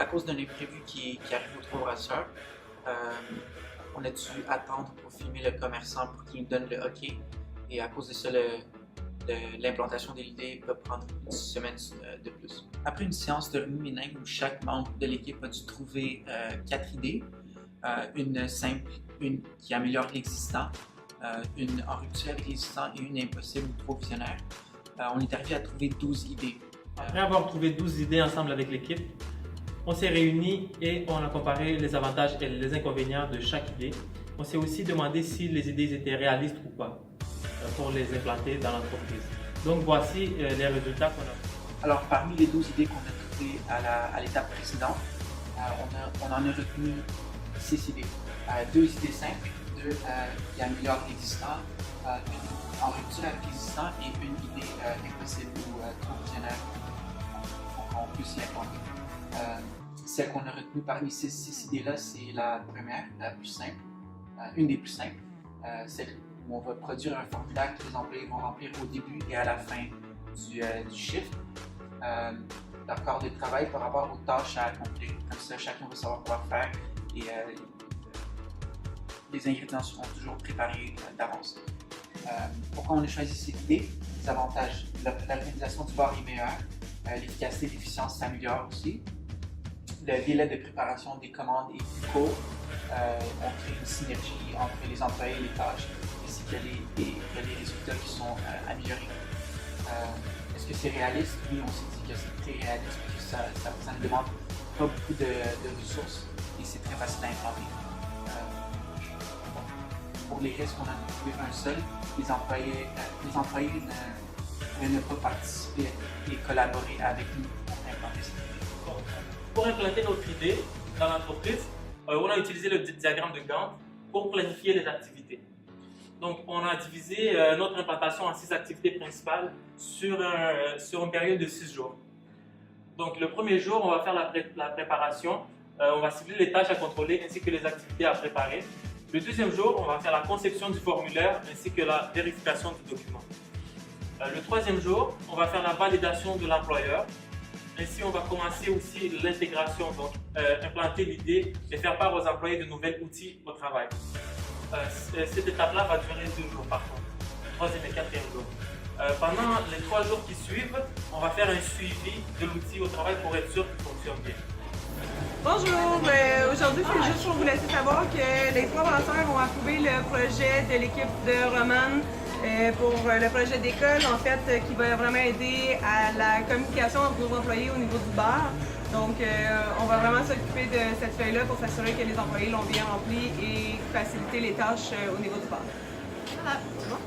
à cause d'un imprévu qui arrive au 3 brasseurs, on a dû attendre pour filmer le commerçant pour qu'il nous donne le OK. Et à cause de ça, l'implantation des idées peut prendre une semaine de plus. Après une séance de remue-ménage où chaque membre de l'équipe a dû trouver 4 idées, une simple, une qui améliore l'existant, une en rupture avec l'existant et une impossible ou trop visionnaire, on est arrivé à trouver 12 idées. Après avoir trouvé 12 idées ensemble avec l'équipe, on s'est réunis et on a comparé les avantages et les inconvénients de chaque idée. On s'est aussi demandé si les idées étaient réalistes ou pas pour les implanter dans l'entreprise. Donc voici les résultats qu'on a. Alors parmi les 12 idées qu'on a trouvées à l'étape précédente, on en a retenu 6 idées. 2 idées simples, 2 qui améliorent l'existant, une en rupture avec l'existant et une idée impossible ou trop visionnaire qu'on peut s'y implanter. Celle qu'on a retenue parmi ces 6 idées-là, c'est la première, la plus simple, une des plus simples, celle où on va produire un formulaire que les employés vont remplir au début et à la fin du shift. Leur corps de travail par rapport aux tâches à accomplir. Comme ça, chacun va savoir quoi faire et les ingrédients seront toujours préparés d'avance. Pourquoi on a choisi cette idée? Les avantages, l'organisation du bar est meilleure, l'efficacité et l'efficience s'améliorent aussi. Le délai de préparation des commandes est plus court. On crée une synergie entre les employés et les tâches, ainsi que les résultats qui sont améliorés. Est-ce que c'est réaliste? Oui, on s'est dit que c'est très réaliste, parce que ça ne demande pas beaucoup de ressources et c'est très facile à implanter. Pour les risques, on en a trouvé un seul. Les employés ne pas participer et collaborer avec nous pour implanter cette idée. Pour implanter notre idée dans l'entreprise, on a utilisé le diagramme de Gantt pour planifier les activités. Donc, on a divisé notre implantation en 6 activités principales sur une période de 6 jours. Donc, le premier jour, on va faire la préparation, on va cibler les tâches à contrôler ainsi que les activités à préparer. Le deuxième jour, on va faire la conception du formulaire ainsi que la vérification du document. Le troisième jour, on va faire la validation de l'employeur. Ainsi, on va commencer aussi l'intégration, donc implanter l'idée et faire part aux employés de nouveaux outils au travail. Cette étape-là va durer 2 jours par contre, troisième et quatrième jour. Pendant les 3 jours qui suivent, on va faire un suivi de l'outil au travail pour être sûr qu'il fonctionne bien. Bonjour, aujourd'hui c'est juste pour vous laisser savoir que les 3 brasseurs ont approuvé le projet de l'équipe de Roman pour le projet d'école, en fait, qui va vraiment aider à la communication entre nos employés au niveau du bar. Donc, on va vraiment s'occuper de cette feuille-là pour s'assurer que les employés l'ont bien remplie et faciliter les tâches au niveau du bar. Voilà, c'est bon?